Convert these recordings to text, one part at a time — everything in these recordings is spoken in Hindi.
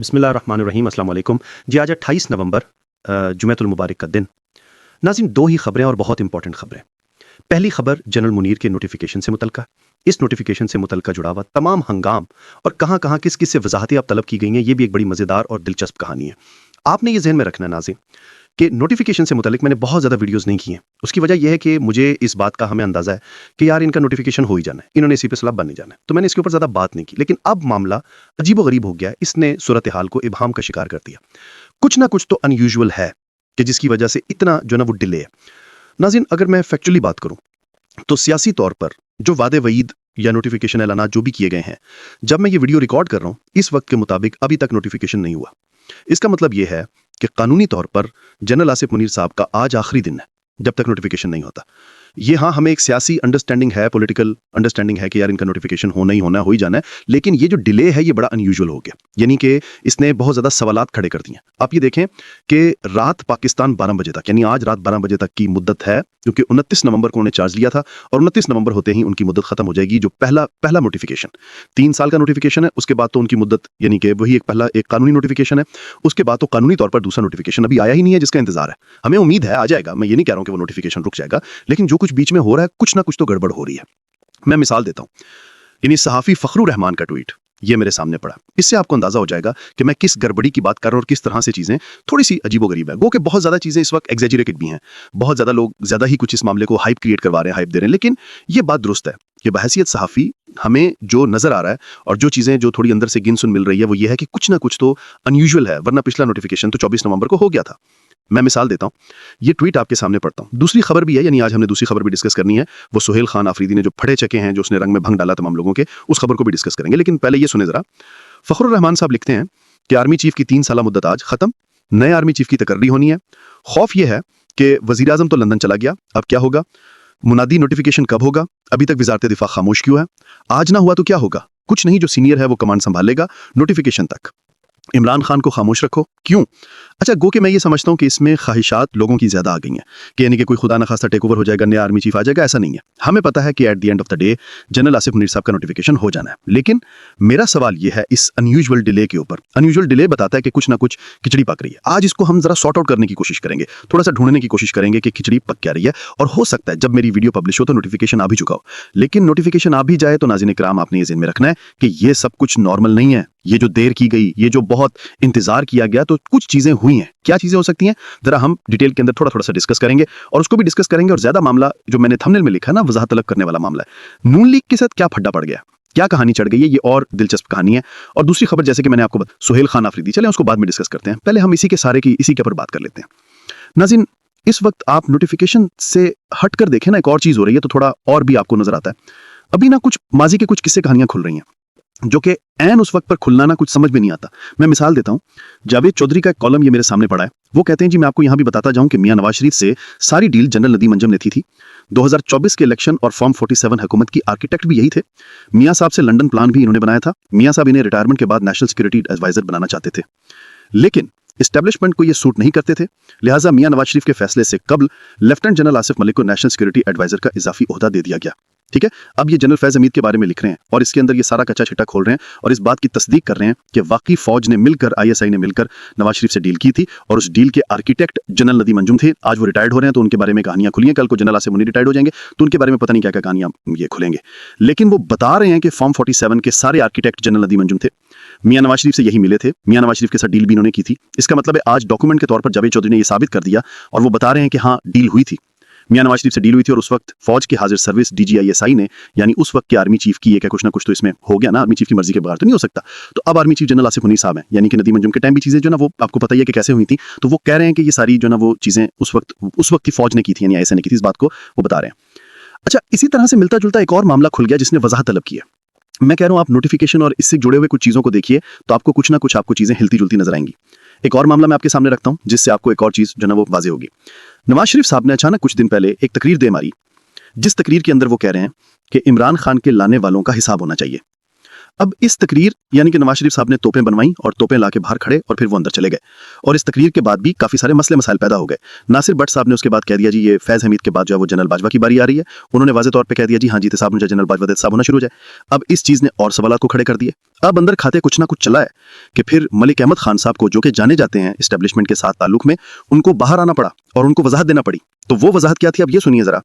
बिस्मिल्लाहिर्रहमानिर्रहीम अस्सलाम वालेकुम जी। आज 28 नवंबर जुमेतुल मुबारक का दिन। नाज़रीन, दो ही खबरें और बहुत इंपॉर्टेंट खबरें। पहली खबर जनरल मुनीर के नोटिफिकेशन से मुतल्लिका। इस नोटिफिकेशन से मुतल्लिका जुड़ा हुआ तमाम हंगाम और कहां कहां किस किस से वजाहतें अब तलब की गई हैं, ये भी एक बड़ी मज़ेदार और दिलचस्प कहानी है। आपने ये जहन में रखना है नाज़रीन कि नोटिफिकेशन से मुतल्लिक मैंने बहुत ज़्यादा वीडियोस नहीं की हैं। उसकी वजह यह है कि मुझे इस बात का हमें अंदाज़ा है कि यार इनका नोटिफिकेशन हो ही जाना है, इन्होंने इसी पे सलाब बनने जाना है, तो मैंने इसके ऊपर ज़्यादा बात नहीं की। लेकिन अब मामला अजीबो गरीब हो गया है, इसने सूरत हाल को इबहम का शिकार कर दिया। कुछ ना कुछ तो अनयूजुअल है कि जिसकी वजह से इतना जो ना वो डिले है। नाज़रीन, अगर मैं फैक्चुअली बात करूं तो सियासी तौर पर जो वादे वईद या नोटिफिकेशन ऐलानात जो भी किए गए हैं, जब मैं ये वीडियो रिकॉर्ड कर रहा हूं इस वक्त के मुताबिक अभी तक नोटिफिकेशन नहीं हुआ। इसका मतलब यह है कि कानूनी तौर पर जनरल आसिफ मुनीर साहब का आज आखिरी दिन है जब तक नोटिफिकेशन नहीं होता। ये हाँ, हमें एक सियासी अंडरस्टैंडिंग है, पॉलिटिकल अंडरस्टैंडिंग है कि यार इनका नोटिफिकेशन होना ही होना, हो ही जाना है। लेकिन ये जो डिले है ये बड़ा अनयूजुअल हो गया, यानी कि इसने बहुत ज़्यादा सवालात खड़े कर दिए। आप ये देखें कि रात पाकिस्तान 12 बजे तक, यानी आज रात 12 बजे तक की मुद्दत है, क्योंकि 29 नवंबर को उन्होंने चार्ज लिया था और 29 नवंबर होते ही उनकी मुद्दत खत्म हो जाएगी। जो पहला नोटिफिकेशन 3 साल का नोटिफिकेशन है, उसके बाद तो उनकी मुद्दत यानी कि वही एक कानूनी नोटिफिकेशन है। उसके बाद तो कानूनी तौर पर दूसरा नोटिफिकेशन अभी आया ही नहीं है, जिसका इंतजार है। हमें उम्मीद है आ जाएगा, मैं ये नहीं कह रहा हूं कि वो नोटिफिकेशन रुक जाएगा, लेकिन जो कुछ बीच में हो रहा है कुछ ना कुछ तो गड़बड़ हो रही है। मैं मिसाल देता हूं, यानी सहाफी फखरुर रहमान का ट्वीट ये मेरे सामने पड़ा। इससे आपको अंदाजा हो जाएगा कि मैं किस गड़बड़ी की बात कर रहा हूं और किस तरह से चीजें थोड़ी सी अजीबोगरीब है। गो कि बहुत ज्यादा चीजें इस वक्त एग्जैजरेटेड भी हैं, बहुत ज्यादा लोग ज्यादा ही कुछ इस मामले को हाइप क्रिएट करवा रहे हैं, हाइप दे रहे हैं। लेकिन ये बात दुरुस्त है कि बहैसियत सहाफी हमें जो नजर आ रहा है और जो चीजें जो थोड़ी अंदर से गिन सुन मिल रही है वो ये है कि कुछ ना कुछ तो अनयूजुअल है, वरना पिछला नोटिफिकेशन तो 24 नवंबर को हो गया था। मैं मिसाल देता हूं, ये ट्वीट आपके सामने पढ़ता हूं। दूसरी खबर भी है, यानी आज हमने दूसरी खबर भी डिस्कस करनी है। वो सुहेल खान आफरीदी ने जो फटे चके हैं, जो उसने रंग में भंग डाला तमाम लोगों के, उस खबर को भी डिस्कस करेंगे। लेकिन पहले ये सुने जरा। फखरुर रहमान साहब लिखते हैं कि आर्मी चीफ की 3 साल मुद्दत आज खत्म, नए आर्मी चीफ की तकर्री होनी है। खौफ यह है कि वजीर आजम तो लंदन चला गया, अब क्या होगा? मुनादी नोटिफिकेशन कब होगा? अभी तक वजारत दिफा खामोश क्यों है? आज ना हुआ तो क्या होगा? कुछ नहीं, जो सीनियर है वो कमांड संभालेगा नोटिफिकेशन तक। इमरान खान को खामोश रखो, क्यों? अच्छा, गो कि मैं ये समझता हूं कि इसमें ख्वाहिशात लोगों की ज्यादा आ गई हैं कि यानी कि कोई खुदा न खास्ता टेक ओवर हो जाएगा, नया आर्मी चीफ आ जाएगा, ऐसा नहीं है। हमें पता है कि at the end of the day general Asif Munir साहब का नोटिफिकेशन हो जाना है। लेकिन मेरा सवाल ये है इस अनयूजुअल डिले के ऊपर। अनयूजुअल डिले बताता है कि कुछ ना कुछ खिचड़ी पक रही है। आज इसको हम जरा सॉर्ट आउट करने की कोशिश करेंगे, थोड़ा सा ढूंढने की कोशिश करेंगे कि खिचड़ी पक क्या रही है। और हो सकता है जब मेरी वीडियो पब्लिश हो तो नोटिफिकेशन आ भी चुका हो। लेकिन नोटिफिकेशन आ भी जाए तो नाज़रीन इकराम आपने ये ज़हन में रखना है कि ये सब कुछ नॉर्मल नहीं है। ये जो देर की गई, ये जो बहुत इंतजार किया गया, तो कुछ चीजें हुई हैं। क्या चीजें हो सकती हैं, जरा हम डिटेल के अंदर थोड़ा थोड़ा सा डिस्कस करेंगे और उसको भी डिस्कस करेंगे। और ज्यादा मामला जो मैंने थंबनेल में लिखा है ना, वजाहत तलब करने वाला मामला है। नून लीग के साथ क्या फड्डा पड़ गया, क्या कहानी चढ़ गई है, ये और दिलचस्प कहानी है। और दूसरी खबर जैसे कि मैंने आपको सुहेल खान आफरीदी, चले उसको बाद में डिस्कस करते हैं। पहले हम इसी के ऊपर बात कर लेते हैं। नाज़रीन, इस वक्त आप नोटिफिकेशन से हटकर देखें ना, एक और चीज हो रही है तो थोड़ा और भी आपको नजर आता है। अभी ना कुछ माजी के कुछ किस्से कहानियां खुल रही हैं जो कि ऐन उस वक्त पर खुलना ना कुछ समझ में नहीं आता। मैं मिसाल देता हूं, जावेद चौधरी का एक कॉलम ये मेरे सामने पड़ा है। वो कहते हैं जी, मैं आपको यहां भी बताता जाऊं कि मियां नवाज शरीफ से सारी डील जनरल नदीम अंजुम ने थी। 2024 के इलेक्शन और फॉर्म 47 हुकूमत की आर्किटेक्ट भी यही थे। मियां साहब से लंदन प्लान भी इन्होंने बनाया था। मियां साहब इन्हें रिटायरमेंट के बाद नेशनल सिक्योरिटी एडवाइजर बनाना चाहते थे, लेकिन एस्टेब्लिशमेंट को ये सूट नहीं करते थे। लिहाजा मियां नवाज शरीफ के फैसले से कबल लेफ्टिनेंट जनरल आसिफ मलिक को नेशनल सिक्योरिटी एडवाइजर का इजाफी ओहदा दे दिया गया। ठीक है, अब ये जनरल फैज हमीद के बारे में लिख रहे हैं और इसके अंदर ये सारा कच्चा छिट्टा खोल रहे हैं और इस बात की तस्दीक कर रहे हैं कि वाकई फौज ने मिलकर, ISI ने मिलकर नवाज शरीफ से डील की थी और उस डील के आर्किटेक्ट जनरल नदीम अंजुम थे। आज वो रिटायर्ड हो रहे हैं तो उनके बारे में कहानियां खुली हैं। कल को जनरल आसिफ मुनीर रिटायर्ड हो जाएंगे तो उनके बारे में पता नहीं क्या क्या कहानियां ये खुलेंगे। लेकिन वो बता रहे हैं कि फॉर्म 47 के सारे आर्किटेक्ट जनरल नदीम अंजुम थे। मियां नवाज शरीफ से यही मिले थे, मियां नवाज शरीफ के साथ डील भी इन्होंने की थी। इसका मतलब है आज डॉक्यूमेंट के तौर पर जावेद चौधरी ने यह साबित कर दिया और वो बता रहे हैं कि हाँ, डील हुई थी, मियां नवाज शरीफ से डील हुई थी। और उस वक्त फौज की हाजिर सर्विस DGISI ने, यानी उस वक्त के आर्मी चीफ की, ये क्या कुछ ना कुछ तो इसमें हो गया ना, आर्मी चीफ की मर्जी के बगैर तो नहीं हो सकता। तो अब army chief general Asif Munir साहब हैं, यानी कि नदीम अंजुम के टाइम भी चीजें जो ना वो आपको पता ही है कि कैसे हुई थी। तो वो कह रहे हैं कि ये सारी जो ना वो चीजें उस वक्त की फौज ने की थी, यानी ISI ने की थी। इस बात को वो बता रहे हैं। अच्छा, इसी तरह से मिलता जुलता एक और मामला खुल गया जिसने वजाहत तलब की है। मैं कह रहा हूं आप नोटिफिकेशन और इससे जुड़े हुए कुछ चीजों को देखिए तो आपको कुछ ना कुछ आपको चीजें हिलती जुलती नजर आएंगी। एक और मामला मैं आपके सामने रखता हूं जिससे आपको एक और चीज जो ना वो वाज़ेह होगी। नवाज शरीफ साहब ने अचानक कुछ दिन पहले एक तकरीर दे मारी, जिस तकरीर के अंदर वो कह रहे हैं कि इमरान खान के लाने वालों का हिसाब होना चाहिए। अब इस तकरीर यानी कि नवाज शरीफ साहब ने तोपें बनवाई और तोपें लाके बाहर खड़े और फिर वो अंदर चले गए। और इस तकरीर के बाद भी काफी सारे मसले मसाइल पैदा हो गए। नासिर भट्ट साहब ने उसके बाद कह दिया जी ये फैज हमीद के बाद जो है वो जनरल बाजवा की बारी आ रही है। उन्होंने वाज़ेह तौर पे कह दिया जी हाँ जीते साहब मुझे जनरल बाजवा साहब होना शुरू हो जाए। अब इस चीज ने और सवाल को खड़े कर दिए। अब अंदर खाते कुछ ना कुछ चला है कि फिर मलिक अहमद खान साहब को, जो कि जाने जाते हैं एस्टेब्लिशमेंट के साथ ताल्लुक में, उनको बाहर आना पड़ा और उनको वजाहत देना पड़ी। तो वो वजाहत क्या थी, अब ये सुनिए जरा।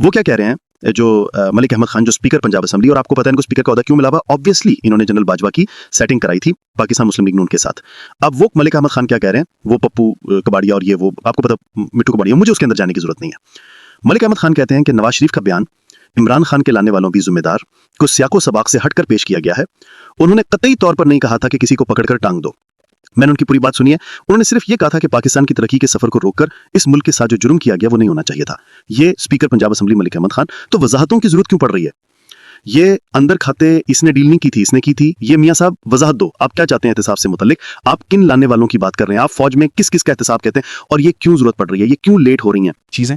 वो क्या कह रहे हैं, जो मलिक अहमद खान जो स्पीकर पंजाब असेंबली, और आपको पता है इनको स्पीकर का ओहदा क्यों मिला हुआ, ऑब्वियसली इन्होंने जनरल बाजवा की सेटिंग कराई थी पाकिस्तान मुस्लिम लीग नून के साथ। अब वो मलिक अहमद खान क्या कह रहे हैं, वो पप्पू कबाड़िया और ये वो आपको पता मिट्टू कबाड़िया, मुझे उसके अंदर जाने की जरूरत नहीं है। मलिक अहमद खान कहते हैं कि नवाज शरीफ का बयान इमरान खान के लाने वालों भी जिम्मेदार को सियाको सबाक से हटकर पेश किया गया है। उन्होंने कतई तौर पर नहीं कहा था कि किसी को पकड़कर टांग दो। मैंने उनकी पूरी बात सुनी है। उन्होंने सिर्फ ये कहा था कि पाकिस्तान की तरक्की के सफर को रोककर इस मुल्क के साथ जो जुर्म किया गया वो नहीं होना चाहिए था। ये स्पीकर पंजाब असेंबली मलिक अहमद खान। तो वजाहतों की जरूरत क्यों पड़ रही है? ये अंदर खाते इसने डील नहीं की थी, इसने की थी। ये मियां साहब वजाहत दो, आप क्या चाहते हैं एहतिसाब से मुतल्लिक? आप किन लाने वालों की बात कर रहे हैं? आप फौज में किस किस का एहतिसाब कहते हैं? और ये क्यों जरूरत पड़ रही है, ये क्यों लेट हो रही है चीजें?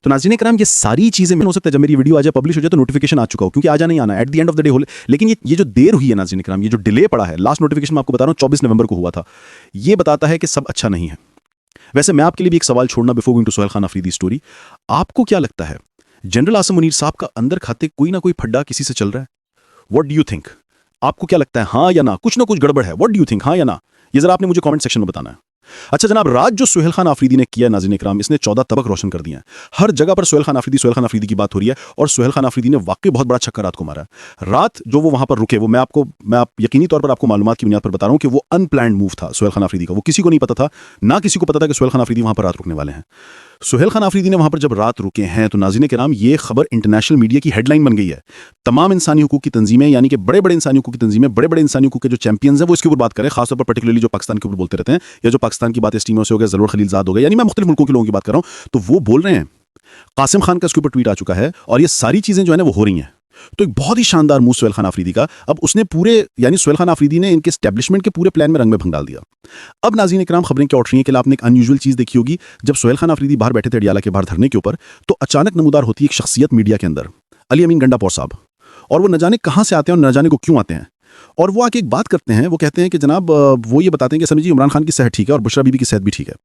तो नाज़रीन कराम, ये सारी चीजें हो सकता है जब मेरी वीडियो आ जाए, पब्लिश हो जाए, तो नोटिफिकेशन आ चुका हो, क्योंकि आजा नहीं आना at the end of the day हो। लेकिन ये जो देर हुई है नाज़रीन कराम, ये जो डिले पड़ा है, लास्ट नोटिफिकेशन मैं आपको बता रहा हूँ 24 नवंबर को हुआ था, ये बताता है कि सब अच्छा नहीं है। वैसे मैं आपके लिए भी एक सवाल छोड़ना before going to Sohail Khan Afridi story, आपको क्या लगता है जनरल आसिम मुनीर साहब का अंदर खाते कोई ना कोई फड्डा किसी से चल रहा है? What do you think? आपको क्या लगता है, हाँ या ना? कुछ ना कुछ गड़बड़ है। व्हाट डू यू थिंक, हाँ या ना? ये जरा आपने मुझे कमेंट सेक्शन में बताना है। अच्छा जनाब, राज जो सोहेल खान आफरीदी ने किया नाज़रीन इकराम, इसने 14 तबक रोशन कर दिया है। हर जगह पर सोहेल खान आफरीदी की बात हो रही है, और सोहेल खान आफरीदी ने वाकई बहुत बड़ा छक्का रात को मारा है। रात जो वो वहां पर रुके, वो मैं यकीनी तौर पर आपको मालूमात की बुनियाद पर बता रहा हूं कि वो अनप्लान्ड मूव था सोहेल खान आफरीदी का। वो किसी को नहीं पता था, ना किसी को पता था कि सोहेल खान आफरीदी वहां पर रात रुकने वाले हैं। सोहेल खान आफरीदी ने वहां पर जब रात रुके हैं तो नाज़रीन किराम, ये खबर इंटरनेशनल मीडिया की हेडलाइन बन गई है। तमाम इंसानी हकूक की तंजीमें, यानी कि बड़े बड़े इंसानी हकूक की तंजीमें, बड़े बड़े इंसानी हकूक के जो चैंपियंस हैं, वो इसके ऊपर बात करें, खासतौर पर पर्टिकुलरली जो पाकिस्तान के ऊपर बोलते रहते हैं, या जो पाकिस्तान की बात इस टीमों से हो गया, जरूर खलीलजाद हो गया, यानी मैं मुख्तलिफ मुल्कों के लोगों की बात कर रहा हूं, तो वो बोल रहे हैं। कासिम खान का इसके ऊपर ट्वीट आ चुका है, और ये सारी चीजें जो है ना वो हो रही हैं। तो एक बहुत ही शानदार मूव सोहेल खान आफरीदी का। अब उसने पूरे, यानी सोहेल खान आफरीदी ने इनके एस्टेब्लिशमेंट के पूरे प्लान में रंग में भंग डाल दिया। अब नाज़रीन इकराम, खबरें क्या उठ रही हैं कि आपने एक अनयूजुअल चीज देखी होगी, जब सोहेल खान आफरीदी बाहर बैठे थे अडियाला के बाहर धरने के ऊपर, तो अचानक नमूदार होती है एक शख्सियत मीडिया के अंदर, अली अमीन गंडापुर साहब। और वो न जाने कहां से आते हैं और न जाने को क्यों आते हैं, और वो आके एक बात करते हैं। वो कहते हैं कि जनाब, वो ये बताते हैं कि समझिए इमरान खान की सेहत ठीक है और बुशरा बीबी की सेहत भी ठीक है।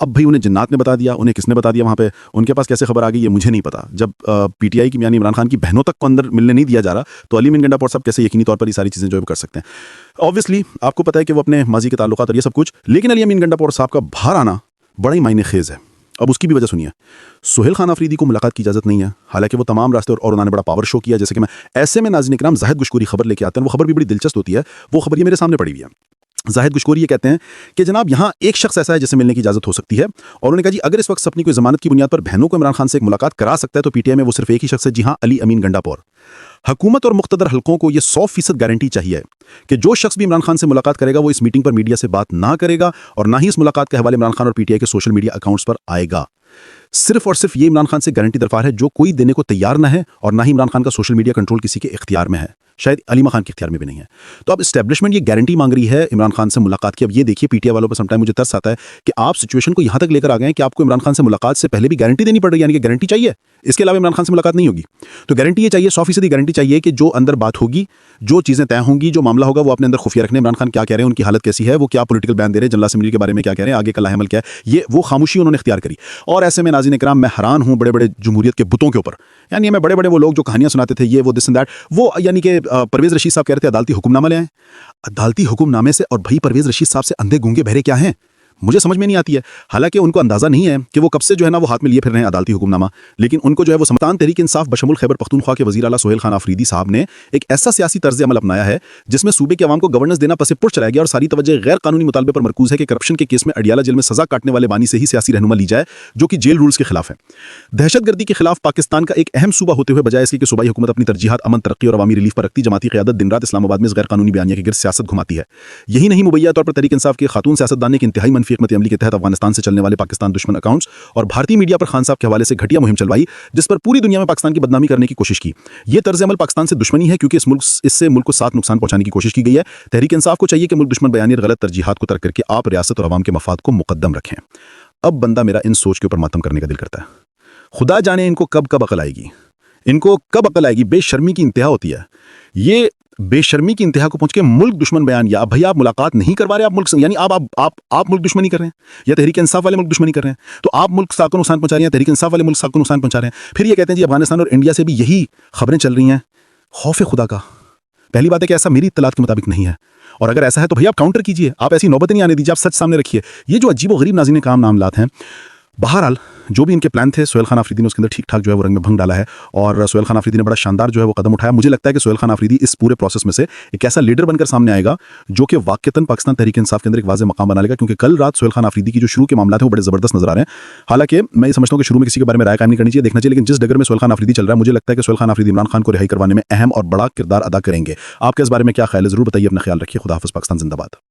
अब भाई उन्हें जन्नात ने बता दिया, उन्हें किसने बता दिया, वहां पे उनके पास कैसे खबर आ गई ये मुझे नहीं पता। जब पीटीआई की यानी इमरान खान की बहनों तक को अंदर मिलने नहीं दिया जा रहा, तो अली अमीन गंडापुर साहब कैसे यकीनी तौर पर ये सारी चीजें जो है कर सकते हैं? ऑब्वियसली आपको पता है कि वो अपने माजी के ताल्लुकात और ये सब कुछ, लेकिन अली अमीन गंडापुर साहब का बाहर आना बड़ा ही मायने खेज है। अब उसकी भी वजह सुनिए। सोहेल खान आफरीदी को मुलाकात की इजाजत नहीं है, हालांकि वो तमाम रास्ते और उन्होंने बड़ा पावर शो किया। जैसे कि मैं ऐसे में नाज़रीन इकराम जाहिद गुशकोरी खबर लेके आते हैं, वो खबर भी बड़ी दिलचस्प होती है। वो खबर ये मेरे सामने पड़ी हुई है। जाहिद गुशकोरी ये कहते हैं कि जनाब यहाँ एक शख्स ऐसा है जिससे मिलने की इजाजत हो सकती है, और उन्होंने कहा जी अगर इस वक्त अपनी कोई जमानत की बुनियाद पर बहनों को इमरान खान से एक मुलाकात करा सकता है तो पीटीआई में वो सिर्फ एक ही शख्स है, जी हाँ, अली अमीन गंडापुर। हुकूमत और मुख्तदर हलकों को यह 100% गारंटी चाहिए कि जो शख्स भी इमरान खान से मुलाकात करेगा वो इस मीटिंग पर मीडिया से बात ना करेगा, और ना ही इस मुलाकात के हवाले इमरान खान और पीटीआई के सोशल मीडिया अकाउंट्स पर आएगा। सिर्फ और सिर्फ ये इमरान खान से गारंटी दरकार है जो कोई देने को तैयार ना है, और ना ही इमरान खान का सोशल मीडिया कंट्रोल किसी के इख्तियार में है, शायद अलीमा खान के इख्तियार में भी नहीं है। तो अब एस्टेब्लिशमेंट ये गारंटी मांग रही है इमरान खान से मुलाकात की। अब ये देखिए, पीटीआई वालों पर समटाइम मुझे तरस आता है कि आप सिचुएशन को यहां तक लेकर आ गए हैं कि आपको इमरान खान से मुलाकात से पहले भी गारंटी देनी पड़ रही है, यानी कि गारंटी चाहिए, इसके अलावा इमरान खान से मुलाकात नहीं होगी। तो गारंटी ये चाहिए, 100% गारंटी चाहिए कि जो अंदर बात होगी, जो चीजें तय होंगी, जो मामला होगा, वो अपने अंदर खुफिया रखने। इमरान खान क्या कह रहे हैं, उनकी हालत कैसी है, वो क्या पॉलिटिकल बयान दे रहे हैं, जनरल असेंबली के बारे में क्या कह रहे हैं, आगे का लाहेमल क्या है, ये वो खामोशी उन्होंने इख्तियार करी। और ऐसे में नाज़रीन इकराम, मैं हैरान हूं बड़े बड़े जमहूरियत के बुतों के ऊपर, यानी हमें बड़े बड़े वो लोग जो कहानियां सुनाते थे, ये वो दिस एंड दैट, वो यानी कि परवेज रशीद साहब कह रहे थे अदालती हुक्मनामा ले आए। अदालती हुक्मनामे से, और भाई परवेज रशीद साहब से अंधे गूंगे बहरे क्या हैं, मुझे समझ में नहीं आती है। हालांकि उनको अंदाजा नहीं है कि वो कब से जो है ना वो हाथ में लिए फिर रहे हैं अदालती हुक्मनामा, लेकिन उनको जो है वो समतान तहरीक इंसाफ बशमुल खैबर पख्तूनख्वा के वज़ीर आला सोहेल खान आफरीदी साहब ने एक ऐसा सियासी तर्ज अमल अपनाया है जिसमें सूबे के अवाम को गवर्नेंस देना पसे पुर चलाया गया, और सारी तवज्जो गैर कानूनी मुतालबे पर मरकूज है कि करप्शन के केस में अडियाला जेल में सजा काटने वाले बानी से ही सियासी रहनुमा ली जाए, जो कि जेल रूल्स के खिलाफ है। दहशतगर्दी के खिलाफ पाकिस्तान का एक अहम सूबा होते हुए बजाय इसके कि सूबाई हुकूमत अपनी तरजीहात अमन, तरक्की और अवामी रिलीफ पर रखती, जमाती क़यादत दिन रात इस्लामाबाद में इस गैर कानूनी बयानिया के गिर्द सियासत घुमाती है। यही नहीं, मुबैया तौर पर तहरीक इंसाफ के खातून सियासतदान की इंतहाई मनफी हिकमत अमली के तहत अफगानिस्तान से चलने वाले पाकिस्तान दुश्मन अकाउंट्स और भारतीय मीडिया पर खान साहब के हवाले से घटिया मुहिम चलवाई, जिस पर पूरी दुनिया में पाकिस्तान की बदनामी करने की कोशिश की। यह तर्ज अमल पाकिस्तान से दुश्मनी है, क्योंकि इससे मुल्क को साथ नुकसान पहुंचाने की कोशिश की गई है। तहरीक इंसाफ को चाहिए कि मुल्क दुश्मन बयानी और गलत तरजीहात को तर्क करके आप रियासत और अवाम के मफाद को मुकद्दम रखें। अब बंदा मेरा इन सोच के ऊपर मातम करने का दिल करता है। खुदा जाने इनको कब कब अकल आएगी, इनको कब अकल आएगी। बेशर्मी की इंतहा होती है। ये बेशर्मी की इंतहा को पहुंच के मुल्क दुश्मन बयान किया। अब भैया आप मुलाकात नहीं करवा रहे, आप मुल्क यानी आप मुल्क दुश्मनी कर रहे हैं या तहरीक इंसाफ वाले मुल्क दुश्मनी कर रहे हैं, तो आप मुल्क साख को नुकसान पहुंचा रहे हैं, तहरीक इंसाफ वाले मुल्क साख को नुकसान पहुंचा रहे हैं। फिर ये कहते हैं जी अफगानिस्तान और इंडिया से भी यही खबरें चल रही हैं। खौफ खुदा का, पहली बात है कि ऐसा मेरी इत्तलात के मुताबिक नहीं है, और अगर ऐसा है तो भैया आप काउंटर कीजिए, आप ऐसी नौबत नहीं आने दीजिए, आप सच सामने रखिए। ये जो अजीब व गरीब नाज़रीन काम मामलात हैं, बहरहाल जो भी इनके प्लान थे सोहेल खान आफरीदी ने उसके अंदर ठीक ठाक जो है वो रंग में भंग डाला है, और सोहेल खान आफरीदी ने बड़ा शानदार जो है वो कदम उठाया। मुझे लगता है कि सोहेल खान आफरीदी इस पूरे प्रोसेस में से एक ऐसा लीडर बनकर सामने आएगा जो कि वाकईतन पाकिस्तान तहरीक इंसाफ के अंदर एक वाज़ेह मकाम बना लेगा, क्योंकि कल रात सोहेल खान आफरीदी की जो शुरू के मामला थे वो बड़े ज़बरदस्त नजर आ रहे हैं। हालांकि मैं ये समझता हूँ कि शुरू में किसी के बारे में राय कायम नहीं करनी चाहिए, देखना चाहिए, लेकिन जिस डगर में सोहेल खान आफरीदी चल रहा है, मुझे लगता है कि सोहेल खान आफरीदी इमरान खान को रिहाई करवाने में अहम और बड़ा किरदार अदा करेंगे। आपके इस बारे में क्या ख्याल है, जरूर बताइए, अपना ख्याल रखिए। खुदा हाफिज़, पाकिस्तान जिंदाबाद।